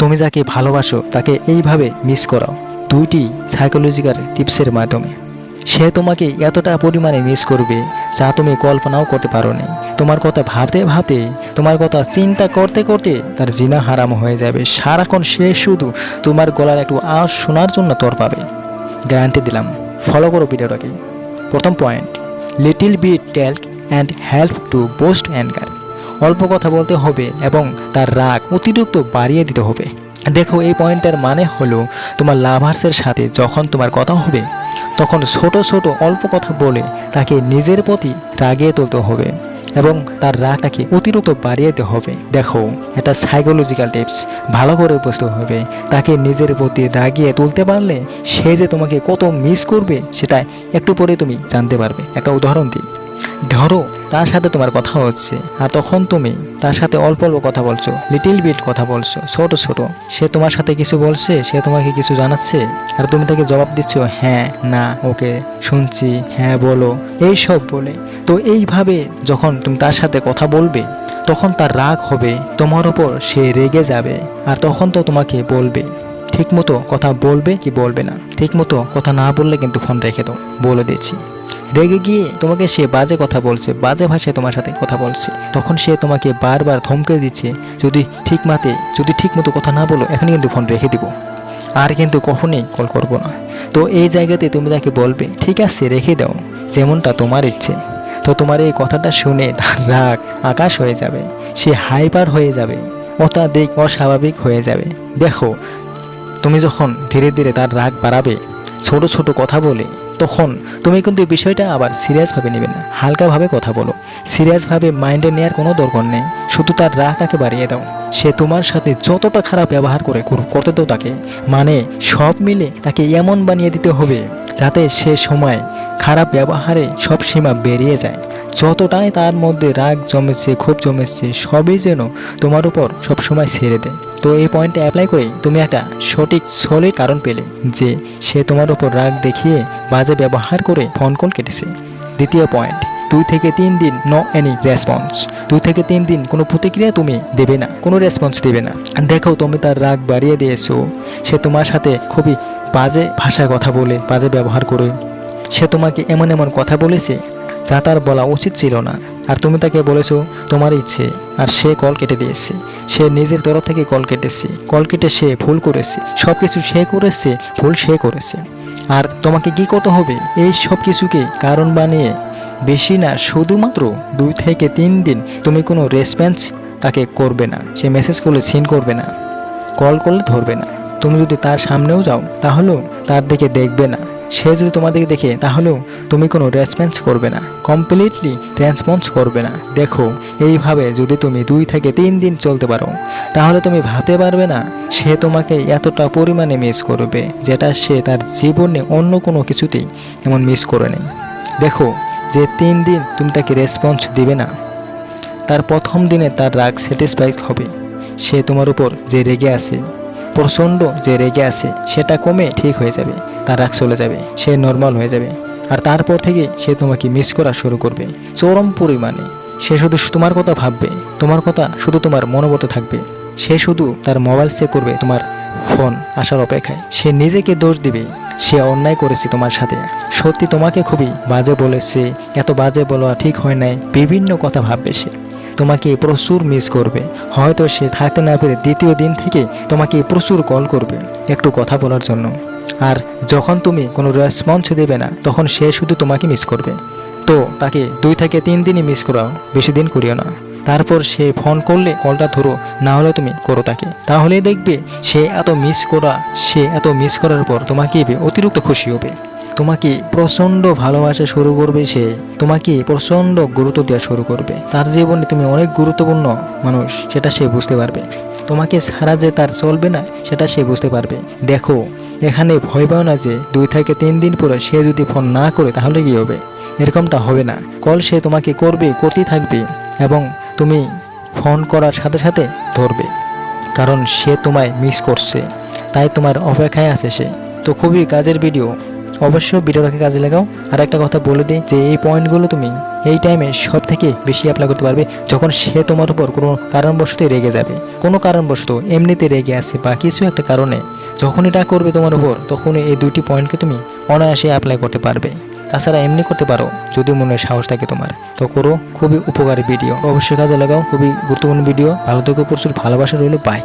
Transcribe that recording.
তুমি যাকে ভালোবাসো তাকে এইভাবে মিস করাও, দুইটি সাইকোলজিক্যাল টিপসের মাধ্যমে। সে তোমাকে এতটা পরিমাণে মিস করবে যা তুমি কল্পনাও করতে পারো নি। তোমার কথা ভাবতে ভাবতে, তোমার কথা চিন্তা করতে করতে তার জিনা হারাম হয়ে যাবে। সারাক্ষণ সে শুধু তোমার গলার একটু আওয়াজ শোনার জন্য তোর পাবে, গ্যারান্টি দিলাম। ফলো করো ভিডিওটাকে। প্রথম point, little bit talk and help to boost anger. অল্প কথা বলতে হবে এবং তার রাগ অতিরিক্ত বাড়িয়ে দিতে হবে। দেখো, এই পয়েন্টের মানে হলো তোমার লাভার্সের সাথে যখন তোমার কথা হবে তখন ছোট ছোট অল্প কথা বলে তাকে নিজের প্রতি রাগিয়ে তুলতে হবে এবং তার রাগটাকে অতিরিক্ত বাড়িয়ে দিতে হবে। দেখো, এটা সাইকোলজিক্যাল টিপস, ভালো করে বুঝতে হবে। তাকে নিজের প্রতি রাগিয়ে তুলতে পারলে সে যে তোমাকে কত মিস করবে সেটা একটু পরে তুমি জানতে পারবে। একটা উদাহরণ দিই, ধরো তার সাথে তোমার কথা হচ্ছে আর তখন তুমি তার সাথে অল্প অল্প কথা বলছো, লিটিল বিট কথা বলছো, ছোট ছোট। সে তোমার সাথে কিছু বলছে, সে তোমাকে কিছু জানাচ্ছে আর তুমি তাকে জবাব দিচ্ছ হ্যাঁ, না, ওকে, শুনছি, হ্যাঁ বলো, এই সব বলে। তো এইভাবে যখন তুমি তার সাথে কথা বলবে তখন তার রাগ হবে তোমার ওপর, সে রেগে যাবে আর তখন তো তোমাকে বলবে। ঠিকমতো কথা বলবে কি বলবে না। ঠিকমতো কথা না বললে কিন্তু ফোন রেখে দাও, বলে দিচ্ছি। রেগে গিয়ে তোমাকে সে বাজে কথা বলছে, বাজে ভাষায় তোমার সাথে কথা বলছে, তখন সে তোমাকে বারবার ধমকে দিচ্ছে যদি ঠিকমতো কথা না বলো এখনই কিন্তু ফোন রেখে দিব, আর কিন্তু কখনোই কল করবো না। তো এই জায়গাতে তুমি তাকে বলবে ঠিক আছে রেখে দাও, যেমনটা তোমার ইচ্ছে। তো তোমার এই কথাটা শুনে তার রাগ আকাশ হয়ে যাবে, সে হাইপার হয়ে যাবে, অত্যাধিক অস্বাভাবিক হয়ে যাবে। দেখো, তুমি যখন ধীরে ধীরে তার রাগ বাড়াবে ছোট ছোট কথা বলে, তখন তুমি কিন্তু বিষয়টা আবার সিরিয়াসভাবে নেবে না, হালকাভাবে কথা বলো। সিরিয়াসভাবে মাইন্ডে নেওয়ার কোনো দরকার নেই, শুধু তার রাগটাকে বাড়িয়ে দাও। সে তোমার সাথে যতটা খারাপ ব্যবহার করতে দাও তাকে, মানে সব মিলে তাকে এমন বানিয়ে দিতে হবে যাতে সে সময় খারাপ ব্যবহারে সব সীমা বেরিয়ে যায়। যতটাই তার মধ্যে রাগ জমেছে, ক্ষোভ জমেছে, সবই যেন তোমার উপর সবসময় ছেড়ে দেয়। তো এই পয়েন্টটা অ্যাপ্লাই করে তুমি একটা সঠিক সলিড কারণ পেলে যে সে তোমার উপর রাগ দেখিয়ে বাজে ব্যবহার করে ফোন কল কেটেছে। দ্বিতীয় পয়েন্ট, 2 থেকে 3 দিন নো এনি রেসপন্স। 2 থেকে 3 দিন কোনো প্রতিক্রিয়া তুমি দেবে না, কোনো রেসপন্স দেবে না। দেখো, তুমি তার রাগ বাড়িয়ে দিয়েছো, সে তোমার সাথে খুবই বাজে ভাষায় কথা বলে, বাজে ব্যবহার করে সে তোমাকে এমন এমন কথা বলেছে যা তার বলা উচিত ছিল না, আর তুমি তাকে বলেছো তোমার ইচ্ছে, আর সে কল কেটে দিয়েছে। সে নিজের তরফ থেকে কল কেটেছে, কল কেটে সে ভুল করেছে, সব কিছু সে করেছে, ভুল সে করেছে। আর তোমাকে কি করতে হবে, এই সব কিছুকে কারণ বানিয়ে বেশি না, শুধুমাত্র 2 থেকে 3 দিন তুমি কোনো রেসপন্স তাকে করবে না। সে মেসেজ করলে সিন করবে না, কল করলে ধরবে না। তুমি যদি তার সামনেও যাও তাহলেও তার দিকে দেখবে না, সে যদি তোমার দিকে দেখে তাহলেও তুমি কোনো রেসপন্স করবে না, কমপ্লিটলি রেসপন্স করবে না। দেখো, এইভাবে যদি তুমি 2 থেকে 3 দিন চলতে পারো তাহলে তুমি ভাবতে পারবে না সে তোমাকে এতটা পরিমাণে মিস করবে যেটা সে তার জীবনে অন্য কোনো কিছুতেই এমন মিস করে নেই। দেখো, যে 3 দিন তুমি তাকে রেসপন্স দিবে না, তার প্রথম দিনে তার রাগ স্যাটিসফাই হবে। সে তোমার উপর যে রেগে আছে, প্রচণ্ড যে রেগে আছে, সেটা কমে ঠিক হয়ে যাবে, তার রাগ চলে যাবে, সে নর্মাল হয়ে যাবে। আর তারপর থেকে সে তোমাকে মিস করা শুরু করবে চরম পরিমাণে। সে শুধু তোমার কথা ভাববে, তোমার কথা শুধু তোমার মনোবতে থাকবে। সে শুধু তার মোবাইল চেক করবে তোমার ফোন আসার অপেক্ষায়। সে নিজেকে দোষ দিবে, সে অন্যায় করেছে তোমার সাথে, সত্যি তোমাকে খুবই বাজে বলেছে, এত বাজে বলা ঠিক হয় নাই, বিভিন্ন কথা ভাববে। সে তোমাকে প্রচুর মিস করবে। হয়তো সে থাকতে না পেরে দ্বিতীয় দিন থেকে তোমাকে প্রচুর কল করবে একটু কথা বলার জন্য। আর যখন তুমি কোনো রেসপন্স দেবে না তখন সে শুধু তোমাকে মিস করবে। তো তাকে 2 থেকে 3 দিনই মিস করাও, বেশি দিন করিও না। তারপর সে ফোন করলে কলটা ধরো, না হলে তুমি করো তাকে। তাহলে দেখবে সে এত মিস করার পর তোমাকে অতিরিক্ত খুশি হবে, তোমাকে প্রচণ্ড ভালোবাসা শুরু করবে। সে তোমাকে প্রচণ্ড গুরুত্ব দেওয়া শুরু করবে। তার জীবনে তুমি অনেক গুরুত্বপূর্ণ মানুষ, সেটা সে বুঝতে পারবে। তোমাকে ছাড়া যে তার চলবে না সেটা সে বুঝতে পারবে। দেখো, এখানে ভয় পাও না যে 2 থেকে 3 দিন পরে সে যদি ফোন না করে তাহলে কি হবে, এরকমটা হবে না। কল সে তোমাকে করতেই থাকবে এবং তুমি ফোন করার সাথে সাথে ধরবে, কারণ সে তোমায় মিস করছে, তাই তোমার অপেক্ষায় আছে সে। তো খুবই কাজের ভিডিও, অবশ্যই ভিডিওটাকে কাজে লাগাও। আর একটা কথা বলে দিই যে এই পয়েন্টগুলো তুমি এই টাইমে সব থেকে বেশি অ্যাপ্লাই করতে পারবে যখন সে তোমার উপর কোনো কারণবশত রেগে যাবে, কোনো কারণবশত এমনিতে রেগে আসে বা কিছু একটা কারণে যখন এটা করবে তোমার উপর, তখন এই দুইটি পয়েন্টকে তুমি অনায়াসে অ্যাপ্লাই করতে পারবে। তাছাড়া এমনি করতে পারো যদি মনে সাহস থাকে তোমার, তো করো। খুবই উপকারী ভিডিও, অবশ্যই কাজে লাগাও। খুবই গুরুত্বপূর্ণ ভিডিও। ভালো থেকো, প্রচুর ভালোবাসা রইল। বাই।